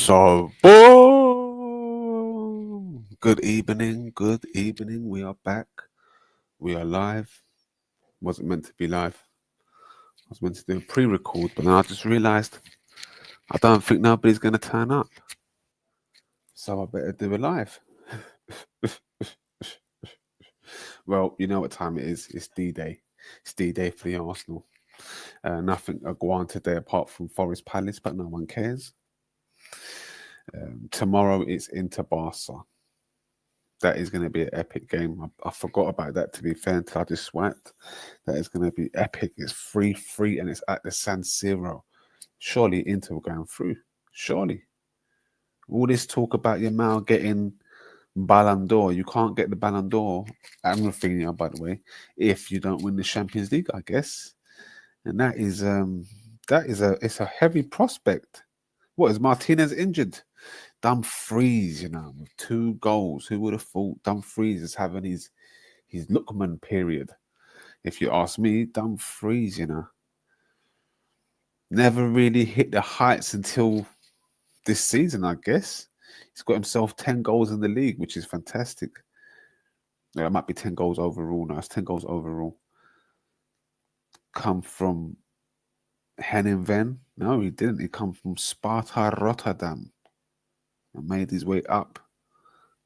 So, boom! Good evening, good evening. We are back. We are live. Wasn't meant to be live. I was meant to do a pre-record, but then I just realised I don't think nobody's going to turn up. So I better do a live. Well, you know what time it is. It's D-Day. It's D-Day for the Arsenal. Nothing to go on today apart from Forest Palace, but no one cares. Tomorrow it's Inter Barca. That is going to be an epic game. I forgot about that, to be fair, until I just swiped. That is going to be epic. It's 3-3 and it's at the San Siro. Surely Inter will go through. Surely. All this talk about Yamal getting Ballon d'Or. You can't get the Ballon d'Or, and Rafinha, by the way, if you don't win the Champions League, I guess. And it's a heavy prospect. What, is Martinez injured? Dumfries, with 2 goals. Who would have thought Dumfries is having his Lookman period? If you ask me, Dumfries, never really hit the heights until this season, I guess. He's got himself 10 goals in the league, which is fantastic. It might be 10 goals overall now. It's 10 goals overall. Come from Heerenveen? No, he didn't. He come from Sparta Rotterdam and made his way up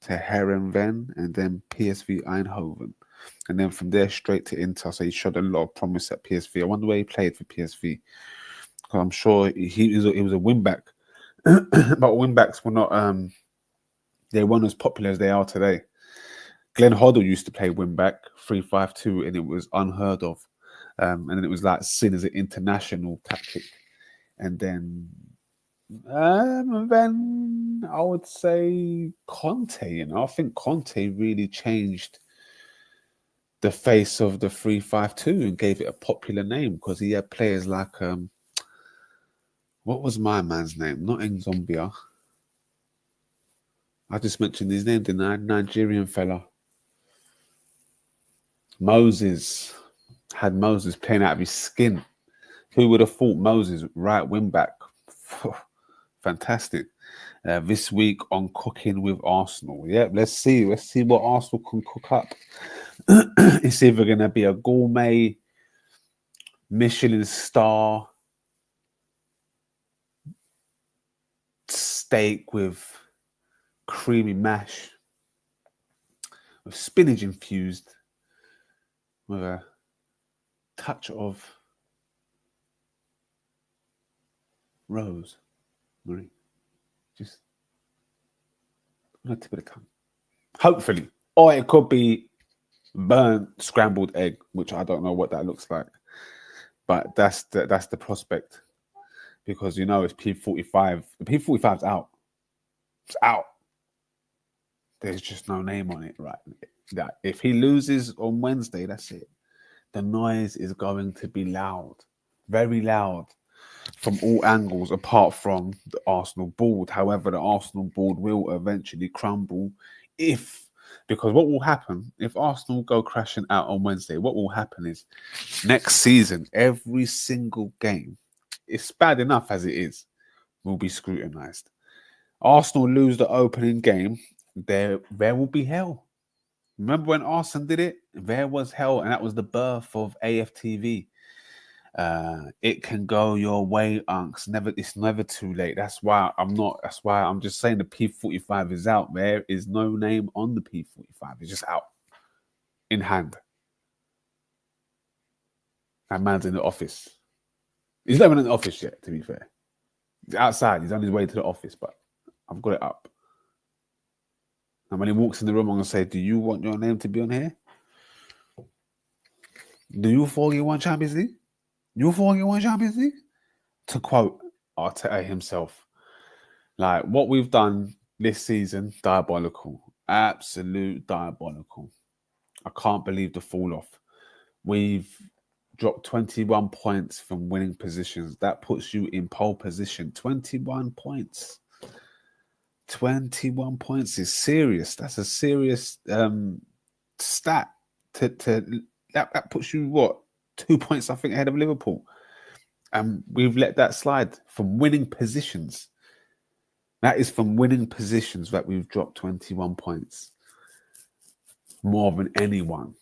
to Heerenveen and then PSV Eindhoven. And then from there straight to Inter. So he showed a lot of promise at PSV. I wonder where he played for PSV. Because I'm sure he was a wing-back. But wing-backs were not, they weren't as popular as they are today. Glenn Hoddle used to play wing-back, 3-5-2, and it was unheard of. And then it was like seen as an international tactic. And then I would say Conte, I think Conte really changed the face of the 3-5-2 and gave it a popular name because he had players like, what was my man's name? Not Nzombia. I just mentioned his name, didn't I? Nigerian fella. Moses. Had Moses playing out of his skin. Who would have thought Moses, right wing back? Fantastic. This week on Cooking with Arsenal. Yeah, let's see what Arsenal can cook up. It's either going to be a gourmet Michelin star steak with creamy mash, with spinach infused, with a touch of rose. Marie. Just on the tip of the tongue. Hopefully. Or it could be burnt scrambled egg, which I don't know what that looks like. But that's the prospect. Because it's P45. The P45's out. It's out. There's just no name on it, right? If he loses on Wednesday, that's it. The noise is going to be loud. Very loud. From all angles apart from the Arsenal board. However, the Arsenal board will eventually crumble because what will happen if Arsenal go crashing out on Wednesday? What will happen is next season, every single game, it's bad enough as it is, will be scrutinised. Arsenal lose the opening game, there will be hell. Remember when Arsenal did it? There was hell, and that was the birth of AFTV. It can go your way, unks. It's never too late. That's why I'm just saying the P45 is out. There is no name on the P45. It's just out. In hand. That man's in the office. He's not even in the office yet, to be fair. He's outside. He's on his way to the office, but I've got it up. And when he walks in the room, I'm going to say, do you want your name to be on here? Do you thought you won Champions League? You thought you won Champions League? To quote Arteta himself. Like, what we've done this season, diabolical. Absolute diabolical. I can't believe the fall off. We've dropped 21 points from winning positions. That puts you in pole position. 21 points. 21 points is serious. That's a serious stat. That puts you, what, 2 points, I think, ahead of Liverpool. And we've let that slide from winning positions. That is from winning positions that we've dropped 21 points. More than anyone.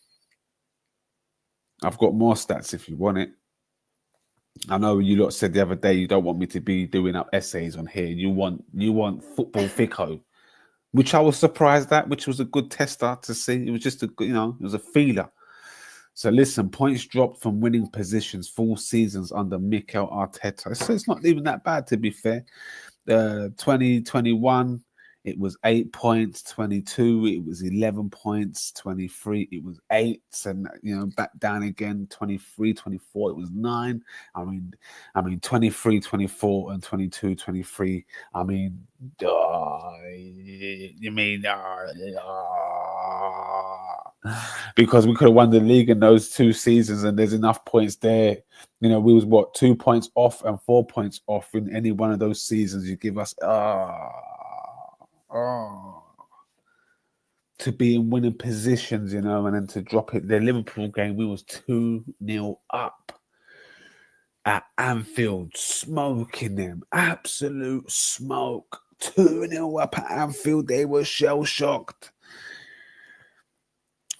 I've got more stats if you want it. I know you lot said the other day you don't want me to be doing up essays on here. You want Footballthicko, which I was surprised at, which was a good tester to see. It was just it was a feeler. So listen, points dropped from winning positions 4 seasons under Mikel Arteta. So it's not even that bad, to be fair. 2021, it was 8 points. 22, it was 11 points. 23, it was 8, and back down again. 23, 24, it was 9. I mean 23, 24, and 22, 23. I mean, because we could have won the league in those 2 seasons, and there's enough points there. We was 2 points off and 4 points off in any one of those seasons. You give us to be in winning positions, and then to drop it. The Liverpool game, we was 2-0 up at Anfield, smoking them, absolute smoke. 2-0 up at Anfield. They were shell-shocked.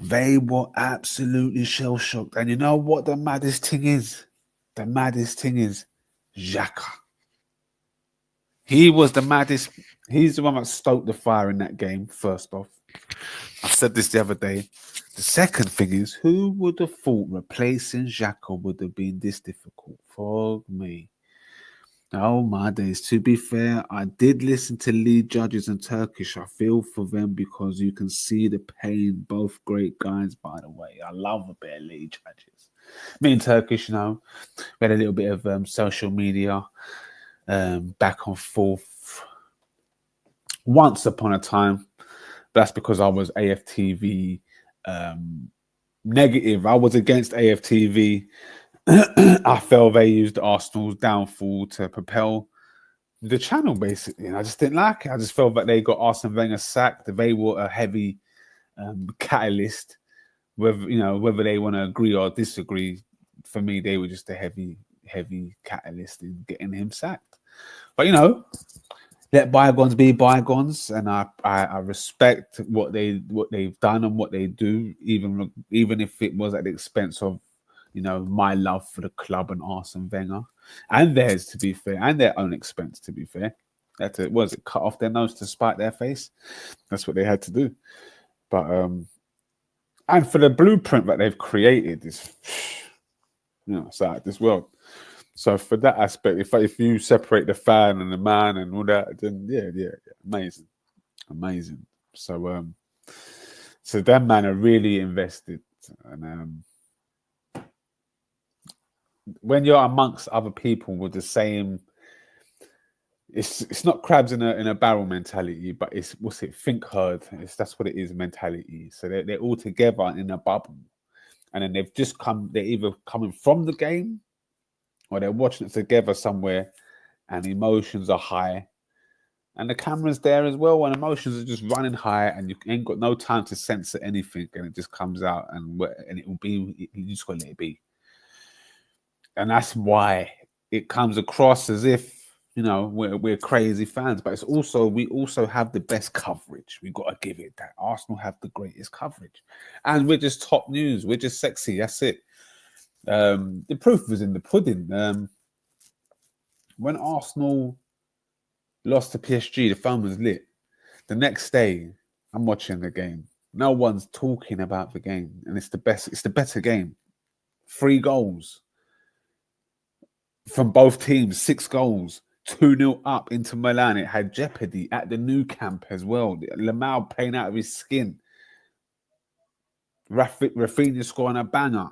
They were absolutely shell-shocked. And you know what the maddest thing is? The maddest thing is Xhaka. He was the maddest. He's the one that stoked the fire in that game, first off. I said this the other day. The second thing is, who would have thought replacing Xhaka would have been this difficult? For me. Oh my days. To be fair, I did listen to lead judges in Turkish. I feel for them because you can see the pain. Both great guys, by the way. I love a bit of lead judges. Me and Turkish, we had a little bit of social media back and forth once upon a time. That's because I was AFTV negative. I was against AFTV. I felt they used Arsenal's downfall to propel the channel, basically. And I just didn't like it. I just felt that they got Arsene Wenger sacked. They were a heavy catalyst. Whether they want to agree or disagree, for me, they were just a heavy catalyst in getting him sacked. But, let bygones be bygones, and I respect what they've done and what they do, even if it was at the expense of my love for the club and Arsene Wenger, and theirs, to be fair, and their own expense, to be fair. It cut off their nose to spite their face? That's what they had to do. But and for the blueprint that they've created is, it's out of this world. So for that aspect, if you separate the fan and the man and all that, then yeah, amazing. So so that man are really invested, and when you're amongst other people with the same, it's not crabs in a barrel mentality, but it's think herd. That's what it is, mentality. So they're all together in a bubble, and then they're either coming from the game, or they're watching it together somewhere, and emotions are high, and the camera's there as well, and emotions are just running high, and you ain't got no time to censor anything, and it just comes out, and it will be, you just gotta let it be. And that's why it comes across as if we're crazy fans, but we also have the best coverage. We got to give it that. Arsenal have the greatest coverage, and we're just top news. We're just sexy. That's it. The proof was in the pudding. When Arsenal lost to PSG, the phone was lit. The next day, I'm watching the game. No one's talking about the game, and it's the best. It's the better game. 3 goals from both teams. 6 goals. 2-0 up into Milan. It had jeopardy at the new camp as well. Lamau playing out of his skin. Rafinha scoring a banger.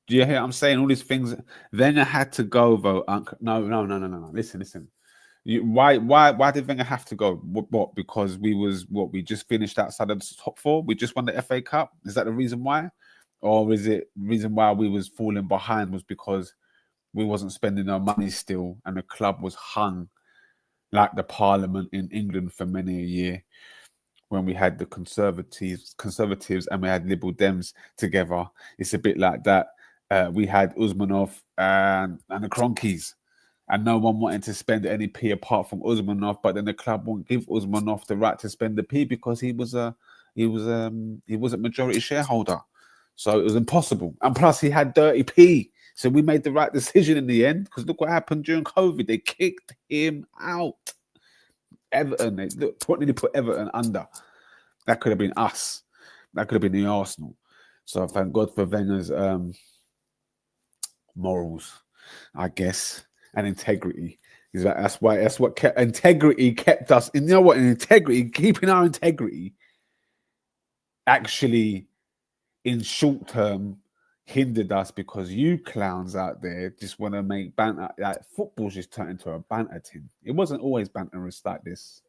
Do you hear what I'm saying? All these things. Then I had to go, though. No. Listen. Why did Wenger have to go? What? Because we just finished outside of the top 4? We just won the FA Cup? Is that the reason why? Or is it reason why we was falling behind was because we wasn't spending our money still, and the club was hung like the Parliament in England for many a year, when we had the conservatives and we had Liberal Dems together? It's a bit like that. We had Usmanov and the Cronkies, and no one wanted to spend any P apart from Usmanov, but then the club won't give Usmanov the right to spend the P because he was a majority shareholder. So it was impossible. And plus he had dirty P. So we made the right decision in the end, because look what happened during COVID. They kicked him out. Everton, they put Everton under. That could have been us. That could have been the Arsenal. So thank God for Wenger's morals, I guess, and integrity. That's what kept integrity kept us. And you know what? Keeping our integrity actually in short term hindered us, because you clowns out there just want to make banter. Like, football's just turned into a banter team. It wasn't always banterous like this.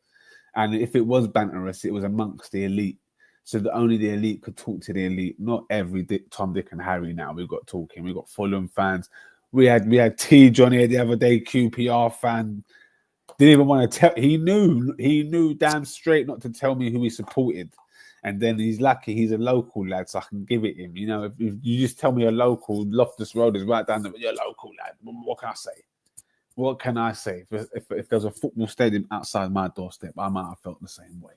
And if it was banterous, it was amongst the elite. So that only the elite could talk to the elite. Not every Tom, Dick, and Harry. Now we've got talking. We've got Fulham fans. We had T John here the other day, QPR fan. Didn't even want to tell. He knew damn straight not to tell me who he supported. And then he's lucky he's a local lad, so I can give it him. You know, if you just tell me a local, Loftus Road is right down you're a local lad. What can I say? What can I say? If there's a football stadium outside my doorstep, I might have felt the same way.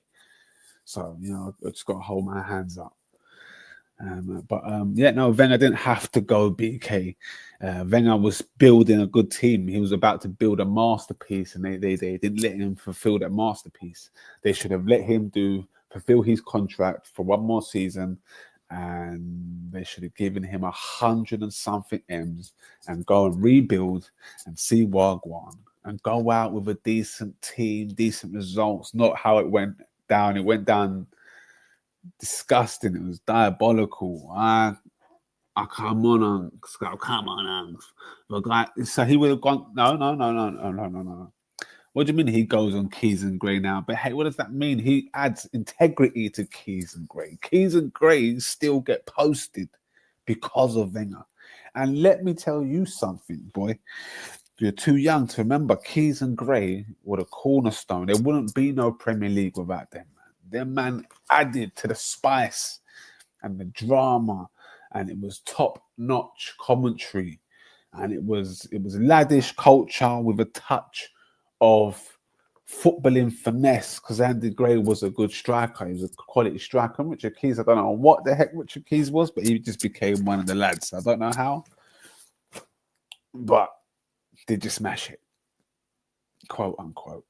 So, you know, I just got to hold my hands up. Wenger didn't have to go BK. Wenger was building a good team. He was about to build a masterpiece, and they didn't let him fulfill that masterpiece. They should have let him fulfill his contract for one more season, and they should have given him 100 and something M's and go and rebuild and see Wagwan and go out with a decent team, decent results. Not how it went down. It went down disgusting. It was diabolical. Come on, so he would have gone. No. What do you mean he goes on Keys and Gray now? But hey, what does that mean? He adds integrity to Keys and Gray. Keys and Gray still get posted because of Wenger. And let me tell you something, boy. You're too young to remember Keys and Gray were the cornerstone. There wouldn't be no Premier League without them, man. Them man added to the spice and the drama, and it was top-notch commentary, and it was laddish culture with a touch of footballing finesse, because Andy Gray was a good striker. He was a quality striker. Richard Keys, I don't know what the heck Richard Keys was, but he just became one of the lads. I don't know how, but did you smash it? Quote unquote.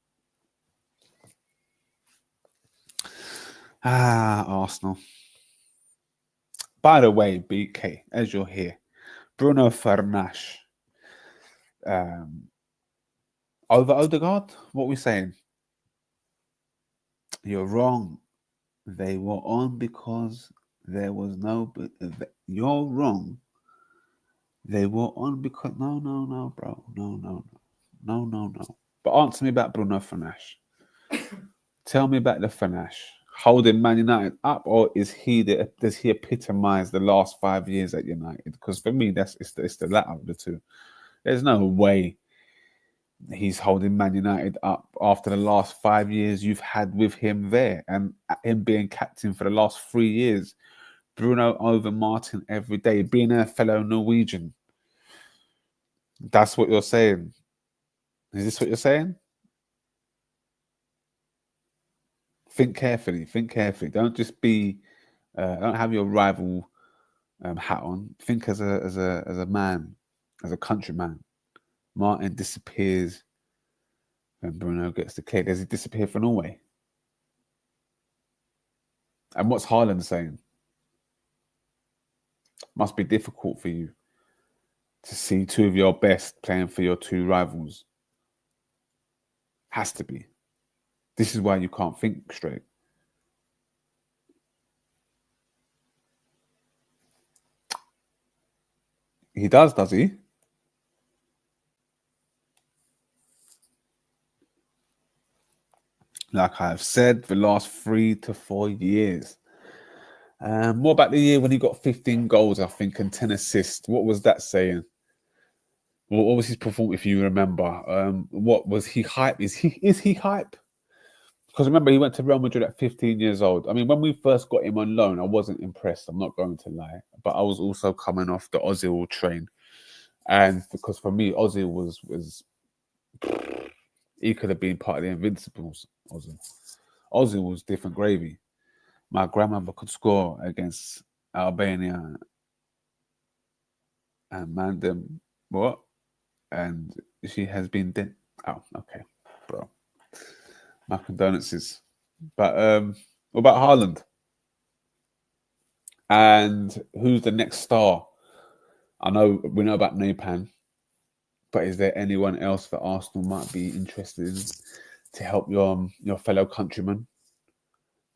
Arsenal. By the way, BK, as you're here, Bruno Fernandes. Over Odegaard? What are we saying? You're wrong. They were on because there was no... You're wrong. They were on because... No, bro. No. But answer me about Bruno Fernandes. Tell me about the Fernandes. Holding Man United up, or does he epitomise the last 5 years at United? Because for me, it's the latter of the two. There's no way he's holding Man United up after the last 5 years you've had with him there, and him being captain for the last 3 years. Bruno over Martin every day, being a fellow Norwegian. That's what you're saying. Is this what you're saying? Think carefully. Don't just be. Don't have your rival hat on. Think as a man, as a countryman. Martin disappears when Bruno gets the clear. Does he disappear for Norway? And what's Haaland saying? Must be difficult for you to see two of your best playing for your two rivals. Has to be. This is why you can't think straight. He does he? Like I've said, the last 3 to 4 years. What about the year when he got 15 goals, I think, and 10 assists? What was that saying? What was his performance, if you remember? What was he hype? Is he hype? Because remember, he went to Real Madrid at 15 years old. I mean, when we first got him on loan, I wasn't impressed. I'm not going to lie. But I was also coming off the Ozil train. And because for me, Ozil was he could have been part of the Invincibles. Ozil was different gravy. My grandmother could score against Albania and Mandem. What? And she has been dead. Oh, okay, bro. My condolences. But what about Haaland? And who's the next star? I know we know about Napan, but is there anyone else that Arsenal might be interested in to help your fellow countrymen?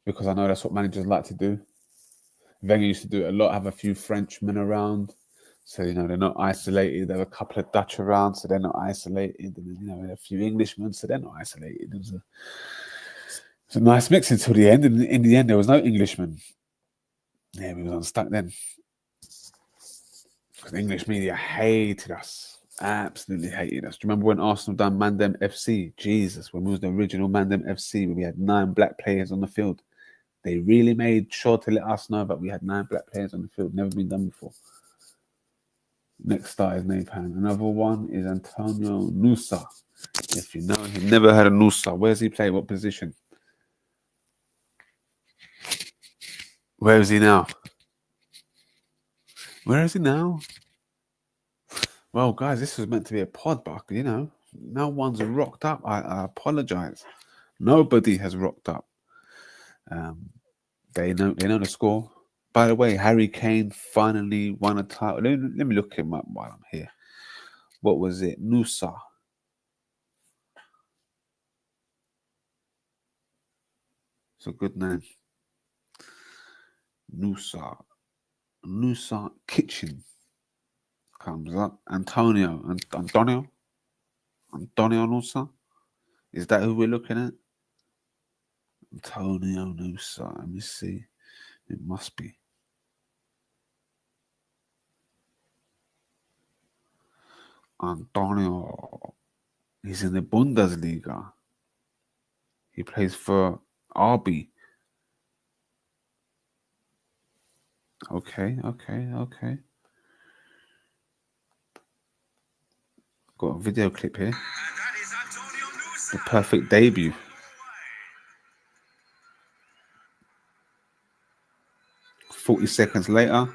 Because I know that's what managers like to do. Wenger used to do it a lot, have a few Frenchmen around. So, they're not isolated. There are a couple of Dutch around, so they're not isolated. And then, a few Englishmen, so they're not isolated. It was a nice mix until the end. And in the end, there was no Englishman. Yeah, we was unstuck then. Because the English media hated us. Absolutely hated us. Do you remember when Arsenal done Mandem FC? Jesus, when we was the original Mandem FC, we had 9 black players on the field. They really made sure to let us know that we had 9 black players on the field. Never been done before. Next star is Napan. Another one is Antonio Nusa. If you know him, never heard of Nusa. Where's he play? What position? Where is he now? Where is he now? Well, guys, this was meant to be a pod, but no one's rocked up. I apologize. Nobody has rocked up. They know the score. By the way, Harry Kane finally won a title. Let me look him up while I'm here. What was it? Nusa. It's a good name. Nusa Kitchen comes up. Antonio Nusa. Is that who we're looking at? Antonio Nusa. Let me see. It must be. Antonio. He's in the Bundesliga. He plays for RB. Okay. Got a video clip here. The perfect debut. "40 seconds later.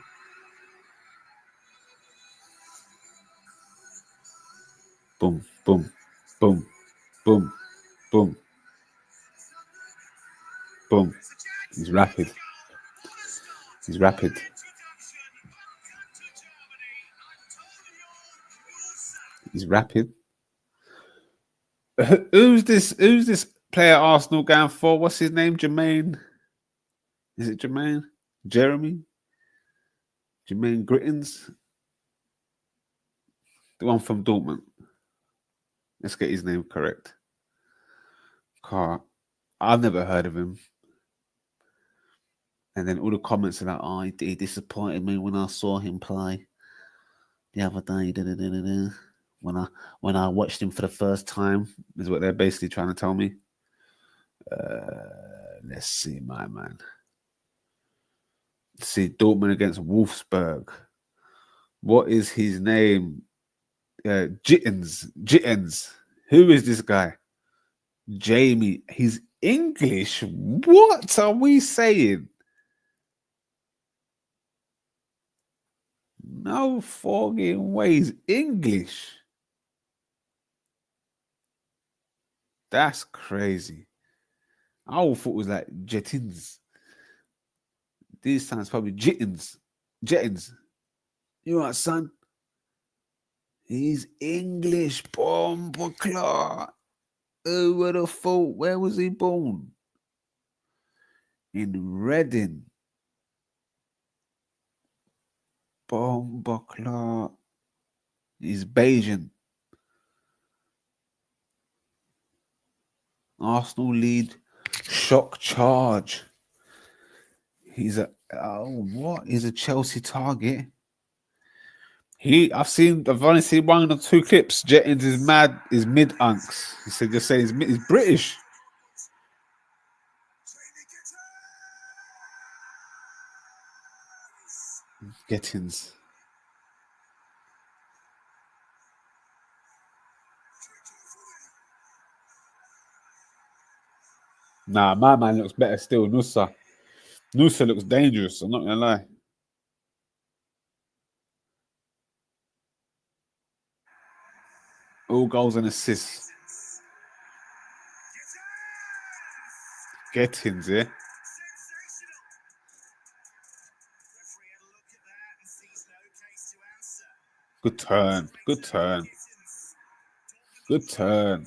Boom, boom, boom, boom, boom, boom. He's rapid. He's rapid. Who's this player Arsenal going for? What's his name? Jermaine? Is it Jermaine? Jeremy Grittins? The one from Dortmund. Let's get his name correct. I've never heard of him. And then all the comments are like, "Oh, he disappointed me when I saw him play the other day. When I watched him for the first time," is what they're basically trying to tell me. Let's see, my man. Let's see, Dortmund against Wolfsburg. What is his name? Jittens. Who is this guy? Jamie. He's English. What are we saying? No fucking ways. English. That's crazy. I all thought it was like Jettins. These sounds probably Jettins. You know what, son? He's English. Bomba clot. Who would have thought? Where was he born? In Reading. Bomba clot. He's Bayesian. Arsenal lead. Shock charge. He's a Chelsea target. I've only seen 1 or 2 clips. Jettins is mad, is mid-unks. He said, just say he's British. Gettins. Nah, my man looks better still. Nusa looks dangerous. I'm not gonna lie. All goals and assists. Gettins, yeah. Good turn. Good turn. Good turn.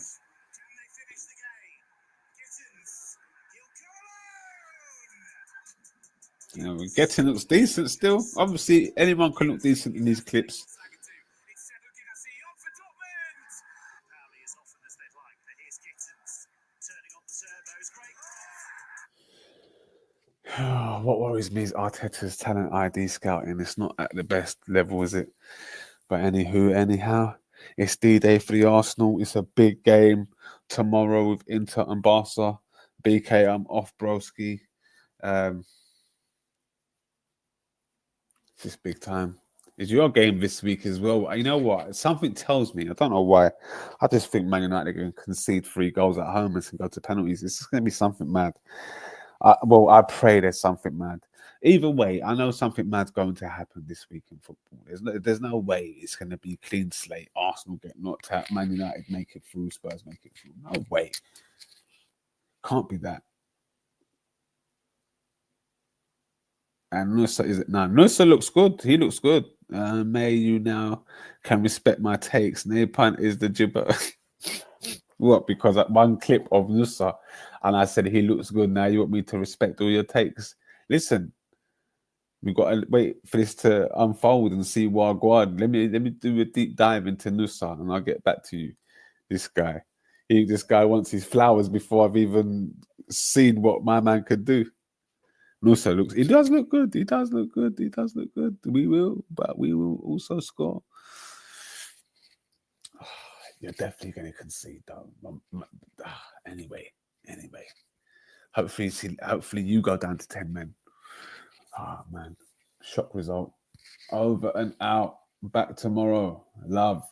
You know, Getting looks decent still. Obviously, anyone can look decent in these clips. What worries me is Arteta's talent ID scouting. It's not at the best level, is it? But anyhow, it's D-Day for the Arsenal. It's a big game tomorrow with Inter and Barca. BK, I'm off, broski. It's just big time. It's your game this week as well. You know what? Something tells me, I don't know why. I just think Man United are going to concede 3 goals at home and go to penalties. It's just going to be something mad. I pray there's something mad. Either way, I know something mad's going to happen this week in football. There's no way it's going to be clean slate. Arsenal get knocked out. Man United make it through. Spurs make it through. No way. Can't be that. And Nusa is it now? Nusa looks good. He looks good. May you now can respect my takes. No punt is the gibber. What? Because at one clip of Nusa, and I said he looks good. Now you want me to respect all your takes? Listen, we've got to wait for this to unfold and see what God. Let me do a deep dive into Nusa, and I'll get back to you. This guy wants his flowers before I've even seen what my man could do. Nusa looks. He does look good. He does look good. He does look good. We will also score. You're definitely going to concede, though. Anyway. Hopefully you go down to 10 men. Man. Shock result. Over and out. Back tomorrow. Love.